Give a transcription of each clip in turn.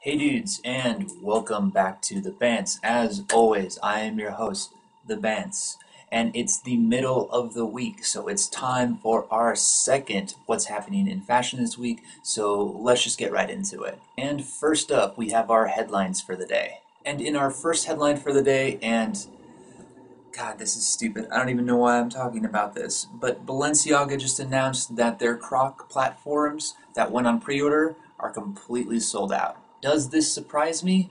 Hey dudes, and welcome back to The Bants. As always, I am your host, The Bants, and it's the middle of the week, so it's time for our second What's Happening in Fashion this week, so let's just get right into it. And first up, we have our headlines for the day. And in our first headline for the day, and God, this is stupid. I don't even know why I'm talking about this. But Balenciaga just announced that their Croc platforms that went on pre-order are completely sold out. Does this surprise me?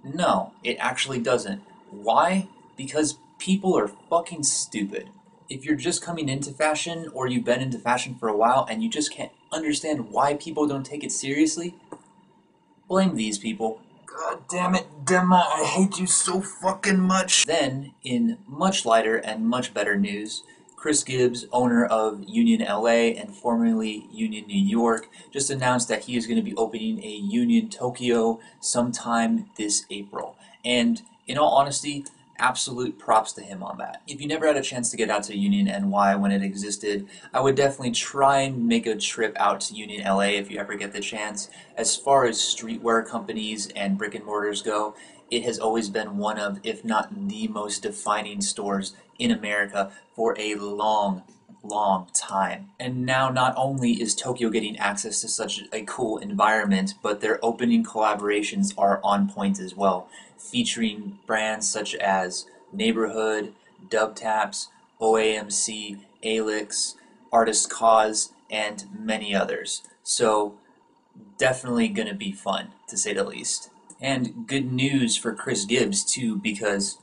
No, it actually doesn't. Why? Because people are fucking stupid. If you're just coming into fashion or you've been into fashion for a while and you just can't understand why people don't take it seriously, blame these people. God damn it, Dema, I hate you so fucking much. Then, in much lighter and much better news, Chris Gibbs, owner of Union LA and formerly Union New York, just announced that he is going to be opening a Union Tokyo sometime this April. And in all honesty, absolute props to him on that. If you never had a chance to get out to Union NY when it existed, I would definitely try and make a trip out to Union LA if you ever get the chance. As far as streetwear companies and brick and mortars go, it has always been one of, if not the most defining stores in America for a long time. And now not only is Tokyo getting access to such a cool environment, but their opening collaborations are on point as well, featuring brands such as Neighborhood, Dub Taps, OAMC, Alyx, Artist Cause, and many others. So definitely going to be fun, to say the least. And good news for Chris Gibbs, too, because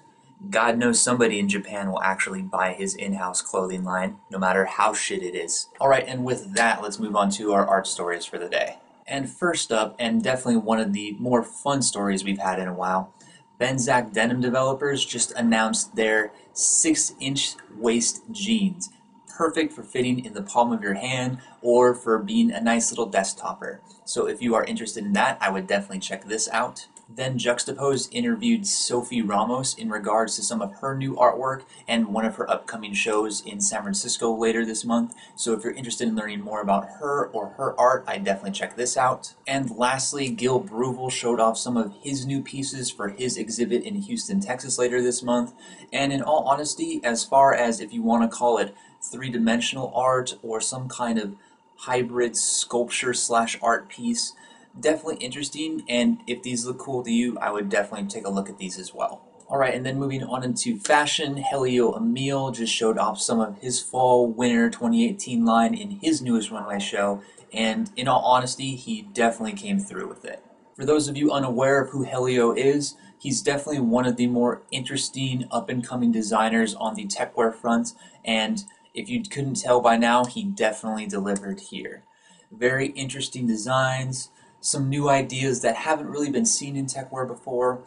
God knows somebody in Japan will actually buy his in-house clothing line, no matter how shit it is. Alright, and with that, let's move on to our art stories for the day. And first up, and definitely one of the more fun stories we've had in a while, Benzac denim developers just announced their 6-inch waist jeans, perfect for fitting in the palm of your hand or for being a nice little desktopper. So if you are interested in that, I would definitely check this out. Then Juxtaposed interviewed Sofie Ramos in regards to some of her new artwork and one of her upcoming shows in San Francisco later this month. So if you're interested in learning more about her or her art, I definitely check this out. And lastly, Gil Bruvel showed off some of his new pieces for his exhibit in Houston, Texas later this month. And in all honesty, as far as if you want to call it three-dimensional art or some kind of hybrid sculpture slash art piece, definitely interesting, and if these look cool to you, I would definitely take a look at these as well. Alright, and then moving on into fashion, Heliot Emil just showed off some of his fall-winter 2018 line in his newest runway show, and in all honesty, he definitely came through with it. For those of you unaware of who Heliot is, he's definitely one of the more interesting up-and-coming designers on the techwear front, and if you couldn't tell by now, he definitely delivered here. Very interesting designs, some new ideas that haven't really been seen in techwear before,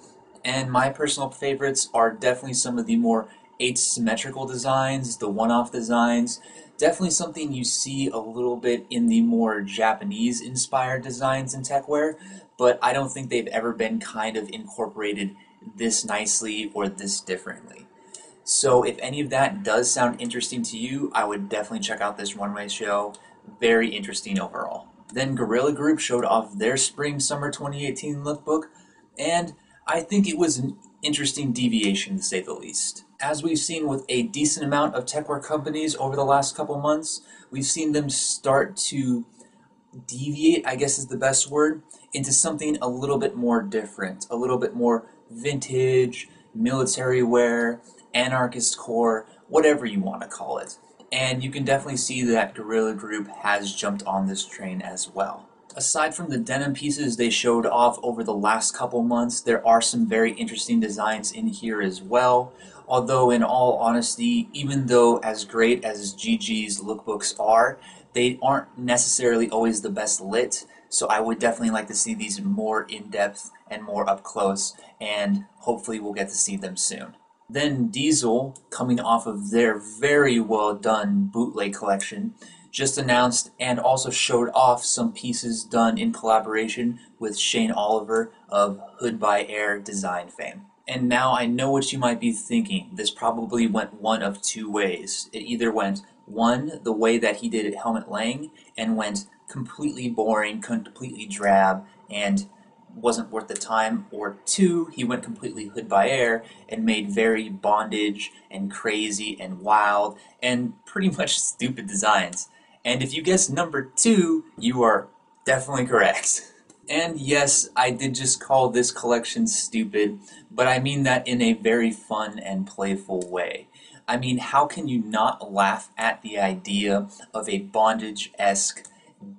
and my personal favorites are definitely some of the more asymmetrical designs, the one-off designs, definitely something you see a little bit in the more Japanese-inspired designs in techwear, but I don't think they've ever been kind of incorporated this nicely or this differently. So if any of that does sound interesting to you, I would definitely check out this runway show. Very interesting overall. Then Guerrilla Group showed off their Spring-Summer 2018 lookbook, and I think it was an interesting deviation to say the least. As we've seen with a decent amount of techwear companies over the last couple months, we've seen them start to deviate, I guess is the best word, into something a little bit more different, a little bit more vintage, military wear, anarchist core, whatever you want to call it. And you can definitely see that Guerrilla Group has jumped on this train as well. Aside from the denim pieces they showed off over the last couple months, there are some very interesting designs in here as well. Although in all honesty, even though as great as GG's lookbooks are, they aren't necessarily always the best lit. So I would definitely like to see these more in-depth and more up close, and hopefully we'll get to see them soon. Then Diesel, coming off of their very well done bootleg collection, just announced and also showed off some pieces done in collaboration with Shayne Oliver of Hood by Air design fame. And now I know what you might be thinking. This probably went one of two ways. It either went, one, the way that he did at Helmut Lang, and went completely boring, completely drab, and wasn't worth the time, or two, he went completely hood by air and made very bondage and crazy and wild and pretty much stupid designs. And if you guessed number two, you are definitely correct. And yes, I did just call this collection stupid, but I mean that in a very fun and playful way. I mean, how can you not laugh at the idea of a bondage-esque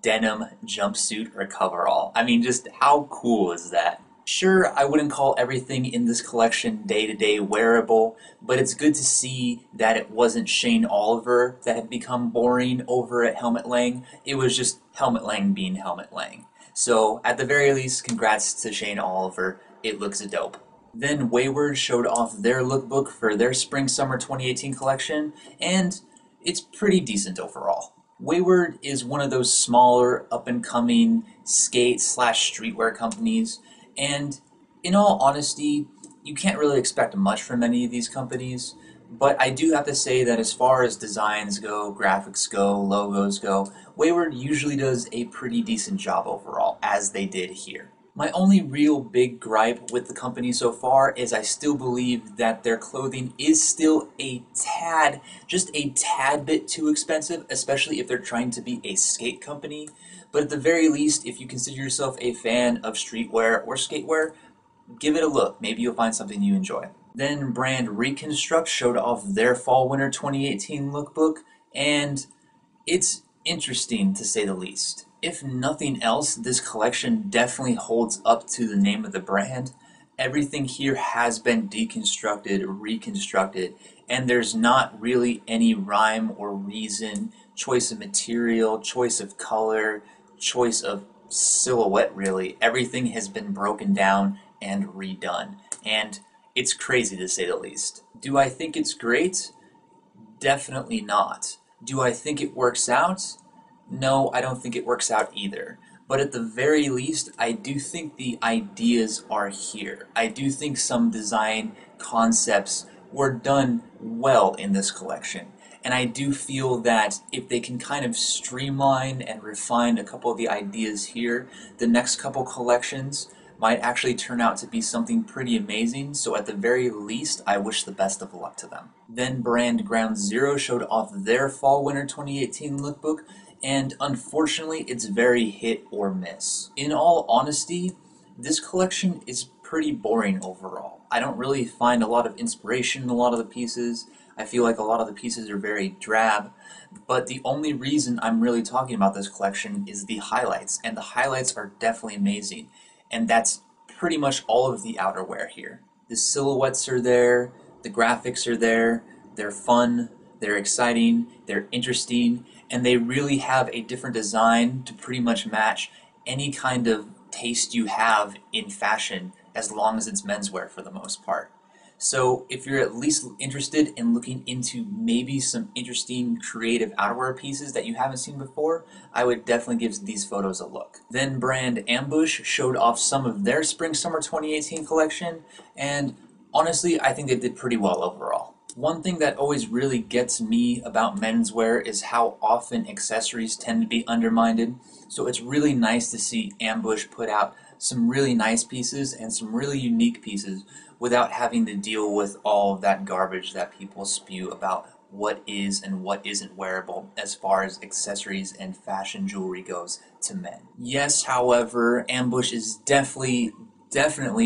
denim jumpsuit or coverall? I mean, just how cool is that? Sure, I wouldn't call everything in this collection day-to-day wearable, but it's good to see that it wasn't Shayne Oliver that had become boring over at Helmut Lang. It was just Helmut Lang being Helmut Lang. So, at the very least, congrats to Shayne Oliver. It looks dope. Then Wayward showed off their lookbook for their Spring-Summer 2018 collection, and it's pretty decent overall. Wayward is one of those smaller, up-and-coming skate/streetwear companies, and in all honesty, you can't really expect much from any of these companies, but I do have to say that as far as designs go, graphics go, logos go, Wayward usually does a pretty decent job overall, as they did here. My only real big gripe with the company so far is I still believe that their clothing is still just a tad bit too expensive, especially if they're trying to be a skate company. But at the very least, if you consider yourself a fan of streetwear or skatewear, give it a look. Maybe you'll find something you enjoy. Then brand Reconstruct showed off their Fall/Winter 2018 lookbook, and it's interesting to say the least. If nothing else, this collection definitely holds up to the name of the brand. Everything here has been deconstructed, reconstructed, and there's not really any rhyme or reason, choice of material, choice of color, choice of silhouette really. Everything has been broken down and redone, and it's crazy to say the least. Do I think it's great? Definitely not. Do I think it works out? No, I don't think it works out either. But at the very least, I do think the ideas are here. I do think some design concepts were done well in this collection. And I do feel that if they can kind of streamline and refine a couple of the ideas here, the next couple collections might actually turn out to be something pretty amazing, so at the very least, I wish the best of luck to them. Then brand Ground Zero showed off their Fall/Winter 2018 lookbook, and unfortunately, it's very hit or miss. In all honesty, this collection is pretty boring overall. I don't really find a lot of inspiration in a lot of the pieces. I feel like a lot of the pieces are very drab, but the only reason I'm really talking about this collection is the highlights, and the highlights are definitely amazing. And that's pretty much all of the outerwear here. The silhouettes are there, the graphics are there, they're fun, they're exciting, they're interesting, and they really have a different design to pretty much match any kind of taste you have in fashion, as long as it's menswear for the most part. So if you're at least interested in looking into maybe some interesting creative outerwear pieces that you haven't seen before, I would definitely give these photos a look. Then brand Ambush showed off some of their Spring/Summer 2018 collection, and honestly, I think they did pretty well overall. One thing that always really gets me about menswear is how often accessories tend to be undermined, so it's really nice to see Ambush put out some really nice pieces and some really unique pieces without having to deal with all of that garbage that people spew about what is and what isn't wearable as far as accessories and fashion jewelry goes to men. Yes, however, Ambush is definitely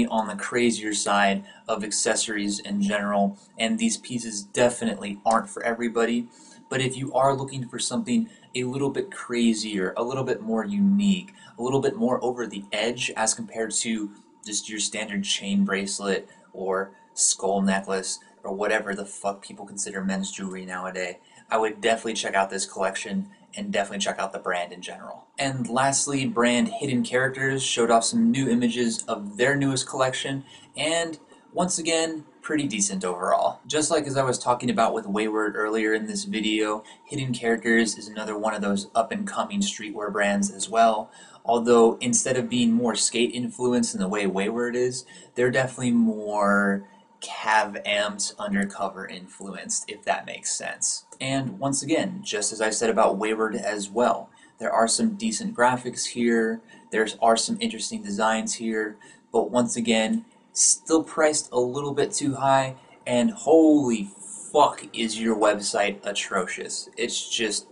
on the crazier side of accessories in general, and these pieces definitely aren't for everybody. But if you are looking for something a little bit crazier, a little bit more unique, a little bit more over the edge as compared to just your standard chain bracelet or skull necklace or whatever the fuck people consider men's jewelry nowadays, I would definitely check out this collection and definitely check out the brand in general. And lastly, brand Hidden Characters showed off some new images of their newest collection, and once again, pretty decent overall. Just like as I was talking about with Wayward earlier in this video, Hidden Characters is another one of those up-and-coming streetwear brands as well. Although instead of being more skate influenced in the way Wayward is, they're definitely more cav-amped undercover influenced, if that makes sense. And once again, just as I said about Wayward as well, there are some decent graphics here, There are some interesting designs here, but once again, still priced a little bit too high, and holy fuck is your website atrocious. It's just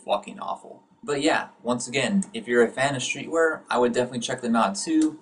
fucking awful. But yeah, once again, if you're a fan of streetwear, I would definitely check them out too.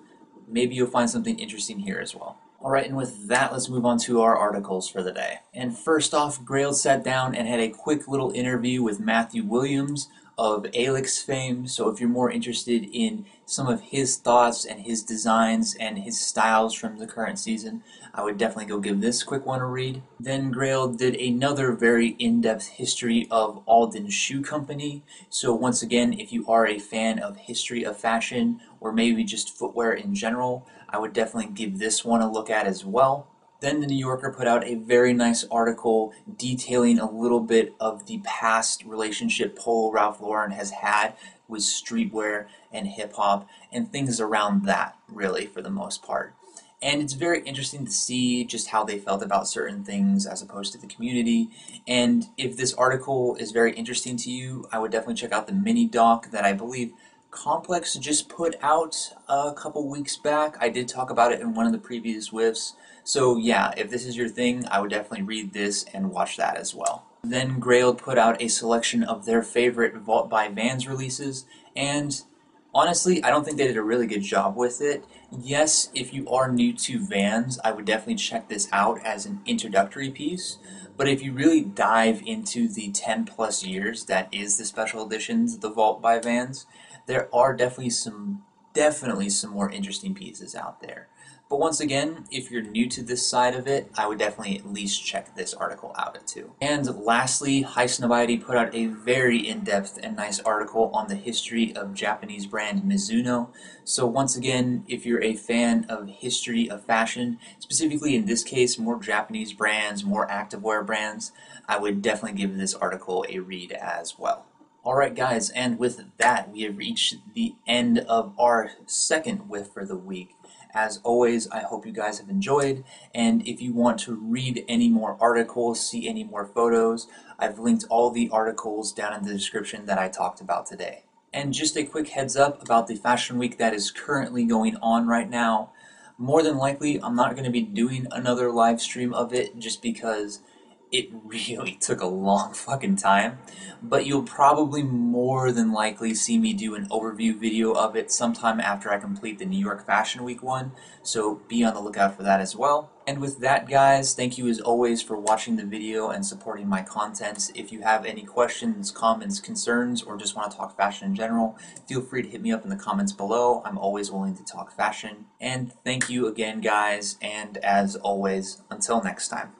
Maybe you'll find something interesting here as well. Alright, and with that, let's move on to our articles for the day. And first off, Grail sat down and had a quick little interview with Matthew Williams of Alyx fame. So if you're more interested in some of his thoughts and his designs and his styles from the current season, I would definitely go give this quick one a read. Then Grail did another very in-depth history of Alden Shoe Company. So once again, if you are a fan of history of fashion or maybe just footwear in general, I would definitely give this one a look at as well. Then the New Yorker put out a very nice article detailing a little bit of the past relationship Polo Ralph Lauren has had with streetwear and hip-hop and things around that, really, for the most part. And it's very interesting to see just how they felt about certain things as opposed to the community. And if this article is very interesting to you, I would definitely check out the mini doc that I believe Complex just put out a couple weeks back. I did talk about it in one of the previous Whiffs. So yeah, if this is your thing, I would definitely read this and watch that as well. Then Grail put out a selection of their favorite Vault by Vans releases, and honestly, I don't think they did a really good job with it. Yes, if you are new to Vans, I would definitely check this out as an introductory piece. But if you really dive into the 10 plus years that is the special editions, the Vault by Vans, there are definitely some more interesting pieces out there. But once again, if you're new to this side of it, I would definitely at least check this article out too. And lastly, High Snobiety put out a very in-depth and nice article on the history of Japanese brand Mizuno. So once again, if you're a fan of history of fashion, specifically in this case, more Japanese brands, more activewear brands, I would definitely give this article a read as well. Alright guys, and with that, we have reached the end of our second Whiff for the week. As always, I hope you guys have enjoyed, and if you want to read any more articles, see any more photos, I've linked all the articles down in the description that I talked about today. And just a quick heads up about the Fashion Week that is currently going on right now. More than likely, I'm not going to be doing another live stream of it just because it really took a long fucking time, but you'll probably more than likely see me do an overview video of it sometime after I complete the New York Fashion Week one, so be on the lookout for that as well. And with that guys, thank you as always for watching the video and supporting my content. If you have any questions, comments, concerns, or just want to talk fashion in general, feel free to hit me up in the comments below. I'm always willing to talk fashion. And thank you again guys, and as always, until next time.